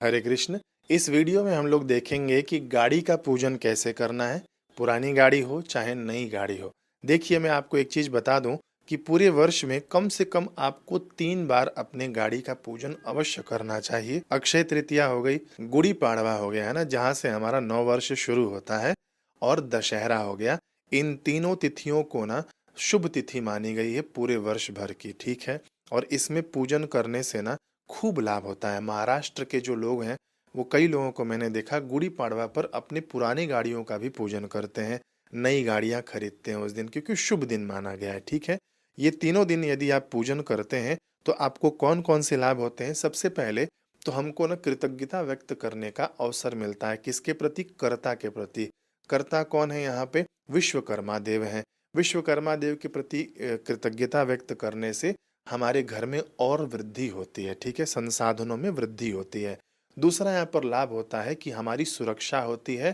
हरे कृष्ण। इस वीडियो में हम लोग देखेंगे कि गाड़ी का पूजन कैसे करना है, पुरानी गाड़ी हो चाहे नई गाड़ी हो। देखिए, मैं आपको एक चीज बता दूं कि पूरे वर्ष में कम से कम आपको 3 बार अपने गाड़ी का पूजन अवश्य करना चाहिए। अक्षय तृतीया हो गई, गुड़ी पाड़वा हो गया है ना, जहाँ से हमारा नव वर्ष शुरू होता है, और दशहरा हो गया। इन तीनों तिथियों को ना शुभ तिथि मानी गई है पूरे वर्ष भर की, ठीक है। और इसमें पूजन करने से ना खूब लाभ होता है। महाराष्ट्र के जो लोग हैं, वो कई लोगों को मैंने देखा गुड़ी पाड़वा पर अपनी पुरानी गाड़ियों का भी पूजन करते हैं, नई गाड़ियां खरीदते हैं उस दिन, क्योंकि शुभ दिन माना गया है, ठीक है। ये तीनों दिन यदि आप पूजन करते हैं तो आपको कौन कौन से लाभ होते हैं? सबसे पहले तो हमको ना कृतज्ञता व्यक्त करने का अवसर मिलता है। किसके प्रति? कर्ता के प्रति। कर्ता कौन है यहाँ पे? विश्वकर्मा देव हैं। विश्वकर्मा देव के प्रति कृतज्ञता व्यक्त करने से हमारे घर में और वृद्धि होती है, ठीक है, संसाधनों में वृद्धि होती है। दूसरा यहाँ पर लाभ होता है कि हमारी सुरक्षा होती है।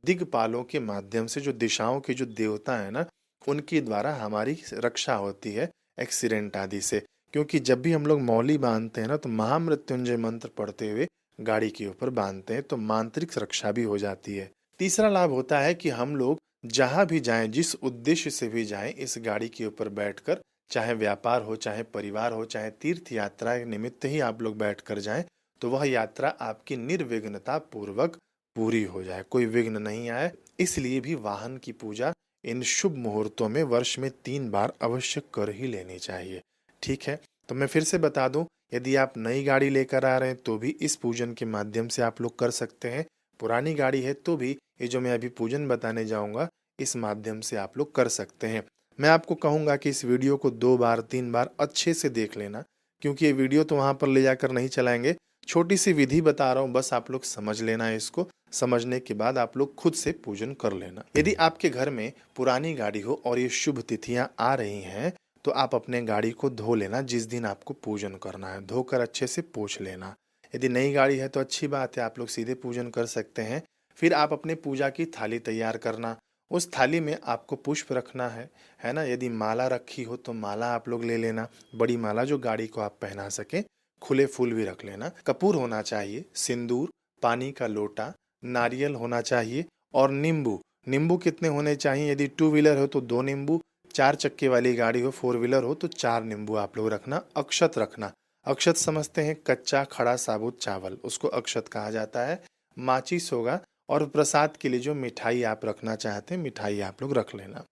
दिग्पालों के माध्यम से, जो दिशाओं के जो देवता है ना, उनके द्वारा हमारी रक्षा होती है एक्सीडेंट आदि से। क्योंकि जब भी हम लोग मौली बांधते हैं ना, तो महामृत्युंजय मंत्र पढ़ते हुए गाड़ी के ऊपर बांधते हैं, तो मांत्रिक सुरक्षा भी हो जाती है। तीसरा लाभ होता है कि हम लोग जहां भी जाएं, जिस उद्देश्य से भी जाएं, इस गाड़ी के ऊपर बैठकर, चाहे व्यापार हो, चाहे परिवार हो, चाहे तीर्थ यात्रा के निमित्त ही आप लोग बैठ कर जाएं, तो वह यात्रा आपकी निर्विघ्नता पूर्वक पूरी हो जाए, कोई विघ्न नहीं आए। इसलिए भी वाहन की पूजा इन शुभ मुहूर्तों में वर्ष में 3 बार अवश्य कर ही लेनी चाहिए, ठीक है। तो मैं फिर से बता दूं, यदि आप नई गाड़ी लेकर आ रहे हैं तो भी इस पूजन के माध्यम से आप लोग कर सकते हैं। पुरानी गाड़ी है तो भी ये जो मैं अभी पूजन बताने जाऊंगा, इस माध्यम से आप लोग कर सकते हैं। मैं आपको कहूंगा कि इस वीडियो को 2 बार 3 बार अच्छे से देख लेना, क्योंकि ये वीडियो तो वहां पर ले जाकर नहीं चलाएंगे। छोटी सी विधि बता रहा हूँ, बस आप लोग समझ लेना है। इसको समझने के बाद आप लोग खुद से पूजन कर लेना। यदि आपके घर में पुरानी गाड़ी हो और ये शुभ तिथियां आ रही हैं, तो आप अपने गाड़ी को धो लेना। जिस दिन आपको पूजन करना है, धोकर अच्छे से पोंछ लेना। यदि नई गाड़ी है तो अच्छी बात है, आप लोग सीधे पूजन कर सकते हैं। फिर आप अपने पूजा की थाली तैयार करना। उस थाली में आपको पुष्प रखना है ना। यदि माला रखी हो तो माला आप लोग ले लेना, बड़ी माला जो गाड़ी को आप पहना सके। खुले फूल भी रख लेना। कपूर होना चाहिए, सिंदूर, पानी का लोटा, नारियल होना चाहिए, और नींबू। नींबू कितने होने चाहिए? यदि 2 व्हीलर हो तो 2 नींबू, 4 चक्के वाली गाड़ी हो, 4 व्हीलर हो, तो 4 नींबू आप लोग रखना। अक्षत रखना। अक्षत समझते हैं, कच्चा खड़ा साबुत चावल, उसको अक्षत कहा जाता है। माचिस होगा, और प्रसाद के लिए जो मिठाई आप रखना चाहते हैं, मिठाई आप लोग रख लेना,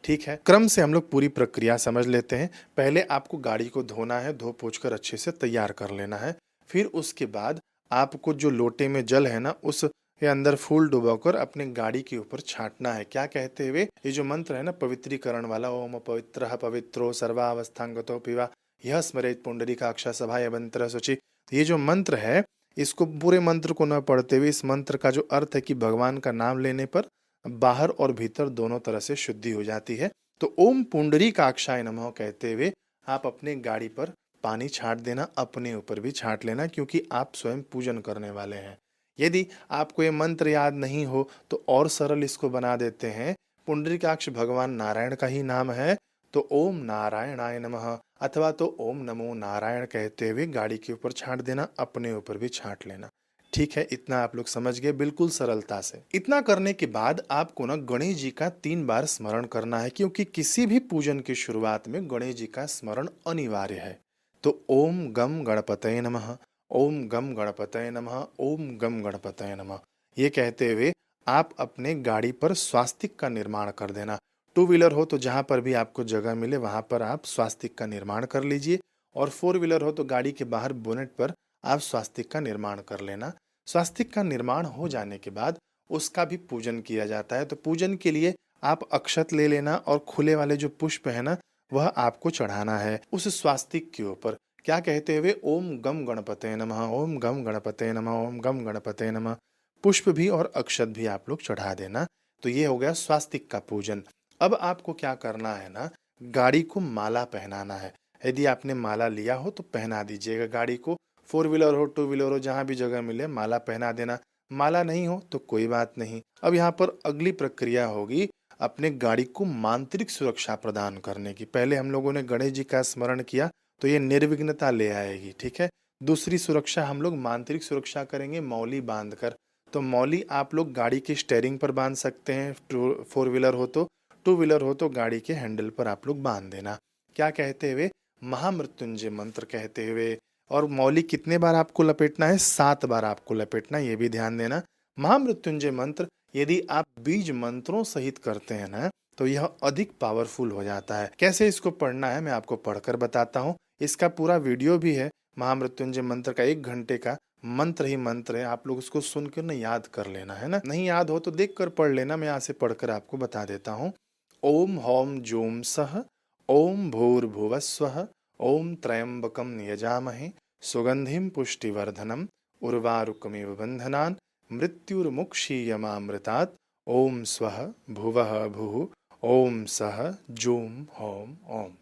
ठीक है। क्रम से हम लोग पूरी प्रक्रिया समझ लेते हैं। पहले आपको गाड़ी को धोना है, धो पोंछ कर अच्छे से तैयार कर लेना है। फिर उसके बाद आपको जो लोटे में जल है ना, उस के अंदर फूल डुबाकर अपने गाड़ी के ऊपर छांटना है। क्या कहते हुए? ये जो मंत्र है ना पवित्रीकरण वाला, ओम पवित्रः पवित्रो सर्वावस्थांगतो पिवा यह स्मरेत पुंडरीकाक्ष सभाय मंत्र शुचि। ये जो मंत्र है, इसको पूरे मंत्र को न पढ़ते हुए, इस मंत्र का जो अर्थ है कि भगवान का नाम लेने पर बाहर और भीतर दोनों तरह से शुद्धि हो जाती है। तो ओम पुंडरीकाक्षाय नमः कहते हुए आप अपने गाड़ी पर पानी छांट देना, अपने ऊपर भी छांट लेना, क्योंकि आप स्वयं पूजन करने वाले हैं। यदि आपको ये मंत्र याद नहीं हो तो और सरल इसको बना देते हैं। पुंडरीकाक्ष भगवान नारायण का ही नाम है, तो ओम नारायणाय नमः अथवा तो ओम नमो नारायण कहते हुए गाड़ी के ऊपर छांट देना, अपने ऊपर भी छांट लेना, ठीक है। इतना आप लोग समझ गए बिल्कुल सरलता से। इतना करने के बाद आपको ना गणेश जी का 3 बार स्मरण करना है, क्योंकि किसी भी पूजन की शुरुआत में गणेश जी का स्मरण अनिवार्य है। तो ओम गम गणपतये नमः, ओम गम गणपतये नमः, ओम गम गणपतये नमः, ये कहते हुए आप अपने गाड़ी पर स्वास्तिक का निर्माण कर देना। 2 व्हीलर हो तो जहां पर भी आपको जगह मिले वहां पर आप स्वास्तिक का निर्माण कर लीजिए, और 4 व्हीलर हो तो गाड़ी के बाहर बोनेट पर आप स्वास्तिक का निर्माण कर लेना। स्वास्तिक का निर्माण हो जाने के बाद उसका भी पूजन किया जाता है। तो पूजन के लिए आप अक्षत ले लेना, और खुले वाले जो पुष्प है ना, वह आपको चढ़ाना है उस स्वास्तिक के ऊपर। क्या कहते हुए? ओम गम गणपते नमः, ओम गम गणपते नमः, ओम गम गणपते नमः। पुष्प भी और अक्षत भी आप लोग चढ़ा देना। तो ये हो गया स्वास्तिक का पूजन। अब आपको क्या करना है ना, गाड़ी को माला पहनाना है। यदि आपने माला लिया हो तो पहना दीजिएगा गाड़ी को। 4 व्हीलर हो, 2 व्हीलर हो, जहां भी जगह मिले माला पहना देना। माला नहीं हो तो कोई बात नहीं। अब यहाँ पर अगली प्रक्रिया होगी अपने गाड़ी को मांत्रिक सुरक्षा प्रदान करने की। पहले हम लोगों ने गणेश जी का स्मरण किया, तो ये निर्विघ्नता ले आएगी, ठीक है। दूसरी सुरक्षा हम लोग मांत्रिक सुरक्षा करेंगे मौली बांधकर। तो मौली आप लोग गाड़ी के स्टेयरिंग पर बांध सकते हैं, फोर व्हीलर हो तो, टू व्हीलर हो तो गाड़ी के हैंडल पर आप लोग बांध देना। क्या कहते हुए? महामृत्युंजय मंत्र कहते हुए। और मौली कितने बार आपको लपेटना है? 7 बार आपको लपेटना, ये भी ध्यान देना। महामृत्युंजय मंत्र यदि आप बीज मंत्रों सहित करते हैं ना, तो यह अधिक पावरफुल हो जाता है। कैसे इसको पढ़ना है मैं आपको पढ़कर बताता हूँ। इसका पूरा वीडियो भी है, महामृत्युंजय मंत्र का 1 घंटे का मंत्र ही मंत्र है। आप लोग उसको सुनकर ना याद कर लेना है ना, नहीं याद हो तो देख कर पढ़ लेना। मैं यहाँ से पढ़कर आपको बता देता हूँ। ओम हौम जूम सह, ओम भूर्भुवस्वः, ओम त्र्यंबकम यजामहे सुगंधिम पुष्टिवर्धनम उर्वारुकमिव बंधनान् मृत्युर्मुक्षीयमामृतात् ओम स्वः भुवः भुः ओम सह जूम हौम ओम।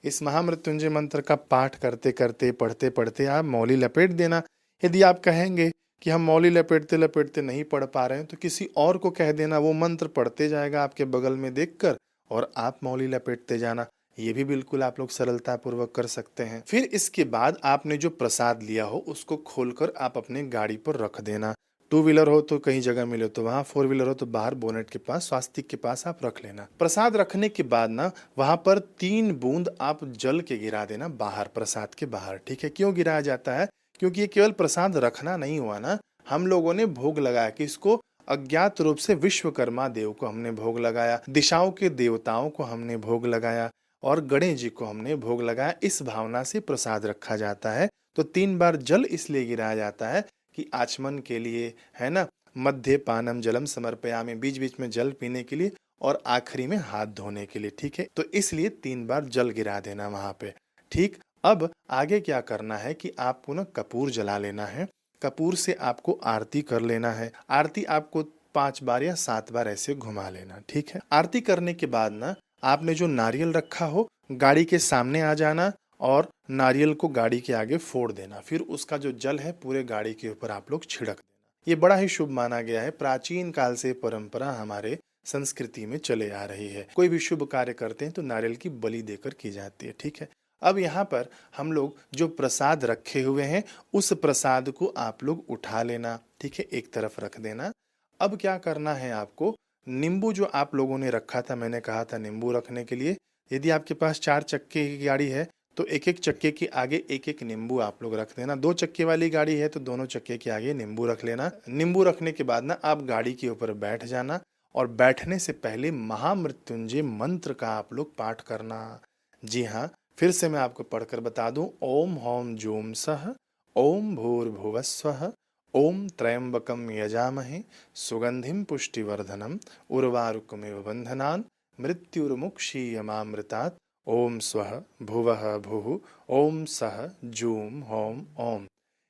इस महामृत्युंजय मंत्र का पाठ करते करते पढ़ते पढ़ते आप मौली लपेट देना। यदि आप कहेंगे कि हम मौली लपेटते लपेटते नहीं पढ़ पा रहे हैं तो किसी और को कह देना, वो मंत्र पढ़ते जाएगा आपके बगल में देखकर और आप मौली लपेटते जाना। ये भी बिल्कुल आप लोग सरलता पूर्वक कर सकते हैं। फिर इसके बाद आपने जो प्रसाद लिया हो उसको खोलकर आप अपने गाड़ी पर रख देना। टू व्हीलर हो तो कहीं जगह मिले तो वहां, फोर व्हीलर हो तो बाहर बोनेट के पास, स्वास्तिक के पास आप रख लेना। प्रसाद रखने के बाद ना वहां पर 3 बूंद आप जल के गिरा देना बाहर, प्रसाद के बाहर। ठीक है? क्यों गिराया जाता है? क्योंकि ये केवल प्रसाद रखना नहीं हुआ ना, हम लोगों ने भोग लगाया। कि इसको अज्ञात रूप से विश्वकर्मा देव को हमने भोग लगाया, दिशाओं के देवताओं को हमने भोग लगाया और गणेश जी को हमने भोग लगाया। इस भावना से प्रसाद रखा जाता है। तो 3 बार जल इसलिए गिराया जाता है कि आचमन के लिए, है ना, मध्य पानम जलम समर्पयामि, बीच बीच में जल पीने के लिए और आखिरी में हाथ धोने के लिए। ठीक है? तो इसलिए 3 बार जल गिरा देना वहां पे। ठीक, अब आगे क्या करना है कि आपको ना कपूर जला लेना है। कपूर से आपको आरती कर लेना है। आरती आपको 5 बार या 7 बार ऐसे घुमा लेना। ठीक है? आरती करने के बाद ना आपने जो नारियल रखा हो गाड़ी के सामने आ जाना और नारियल को गाड़ी के आगे फोड़ देना। फिर उसका जो जल है पूरे गाड़ी के ऊपर आप लोग छिड़क देना। ये बड़ा ही शुभ माना गया है। प्राचीन काल से परंपरा हमारे संस्कृति में चले आ रही है। कोई भी शुभ कार्य करते हैं तो नारियल की बलि देकर की जाती है। ठीक है? अब यहाँ पर हम लोग जो प्रसाद रखे हुए हैं उस प्रसाद को आप लोग उठा लेना। ठीक है? एक तरफ रख देना। अब क्या करना है आपको? नींबू जो आप लोगों ने रखा था, मैंने कहा था नींबू रखने के लिए, यदि आपके पास 4 चक्के की गाड़ी है तो एक एक चक्के के आगे एक एक नींबू आप लोग रख देना। 2 चक्के वाली गाड़ी है तो दोनों चक्के के आगे नींबू रख लेना। नींबू रखने के बाद ना आप गाड़ी के ऊपर बैठ जाना और बैठने से पहले महामृत्युंजय मंत्र का आप लोग पाठ करना। जी हाँ, फिर से मैं आपको पढ़कर बता दूं। ओम हौम जूम सह, ओम भूर्भुवस्वः, ओम त्र्यंबकम यजामहे सुगंधिम पुष्टिवर्धनम उर्वारुकमिव बंधनान् मृत्युर्मुक्षीयमामृतात् ओम स्वः भुवः भुः ओम सह जूम होम ओम।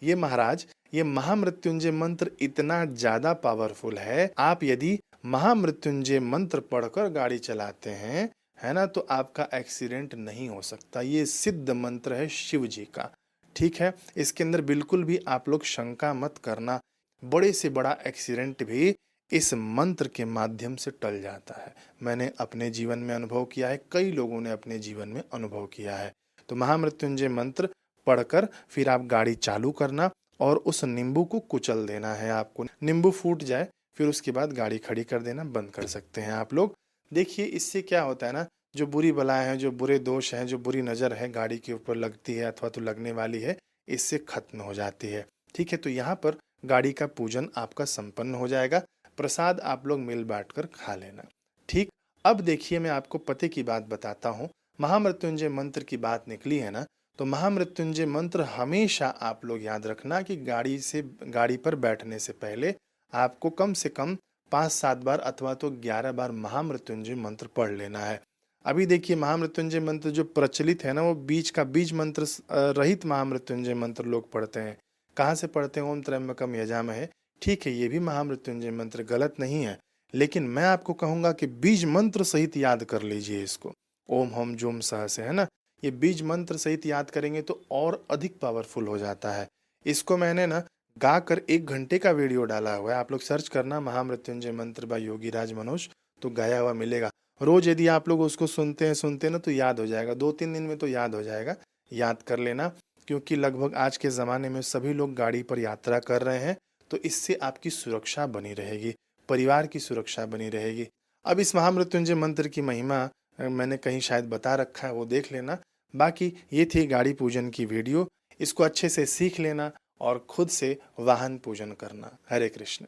ये महाराज, ये महामृत्युंजय मंत्र इतना ज्यादा पावरफुल है, आप यदि महामृत्युंजय मंत्र पढ़कर गाड़ी चलाते हैं, है ना, तो आपका एक्सीडेंट नहीं हो सकता। ये सिद्ध मंत्र है शिव जी का। ठीक है? इसके अंदर बिल्कुल भी आप लोग शंका मत करना। बड़े से बड़ा एक्सीडेंट भी इस मंत्र के माध्यम से टल जाता है। मैंने अपने जीवन में अनुभव किया है, कई लोगों ने अपने जीवन में अनुभव किया है। तो महामृत्युंजय मंत्र पढ़कर फिर आप गाड़ी चालू करना और उस नींबू को कुचल देना है आपको। नींबू फूट जाए फिर उसके बाद गाड़ी खड़ी कर देना, बंद कर सकते हैं आप लोग। देखिए इससे क्या होता है ना, जो बुरी बलाएं हैं, जो बुरे दोष हैं, जो बुरी नज़र है गाड़ी के ऊपर लगती है अथवा तो लगने वाली है, इससे खत्म हो जाती है। ठीक है? तो यहाँ पर गाड़ी का पूजन आपका संपन्न हो जाएगा। प्रसाद आप लोग मिल बांट कर खा लेना। ठीक, अब देखिए मैं आपको पते की बात बताता हूँ। महामृत्युंजय मंत्र की बात निकली है ना, तो महामृत्युंजय मंत्र हमेशा आप लोग याद रखना कि गाड़ी पर बैठने से पहले आपको कम से कम 5-7 बार अथवा तो 11 बार महामृत्युंजय मंत्र पढ़ लेना है। अभी देखिए महामृत्युंजय मंत्र जो प्रचलित है ना, वो बीज का बीज मंत्र रहित महामृत्युंजय मंत्र लोग पढ़ते हैं। कहाँ से पढ़ते हैं? ओम त्र्यंबकम यजामहे। ठीक है, ये भी महामृत्युंजय मंत्र गलत नहीं है, लेकिन मैं आपको कहूंगा कि बीज मंत्र सहित याद कर लीजिए इसको। ओम हम जोम सह से, है ना, ये बीज मंत्र सहित याद करेंगे तो और अधिक पावरफुल हो जाता है। इसको मैंने ना गा कर 1 घंटे का वीडियो डाला हुआ है, आप लोग सर्च करना महामृत्युंजय मंत्र बाय योगीराज मनोज, तो गाया हुआ मिलेगा। रोज यदि आप लोग उसको सुनते हैं ना तो याद हो जाएगा, 2-3 दिन में तो याद हो जाएगा। याद कर लेना, क्योंकि लगभग आज के ज़माने में सभी लोग गाड़ी पर यात्रा कर रहे हैं, तो इससे आपकी सुरक्षा बनी रहेगी, परिवार की सुरक्षा बनी रहेगी। अब इस महामृत्युंजय मंत्र की महिमा मैंने कहीं शायद बता रखा है, वो देख लेना। बाकी ये थी गाड़ी पूजन की वीडियो, इसको अच्छे से सीख लेना और खुद से वाहन पूजन करना। हरे कृष्ण।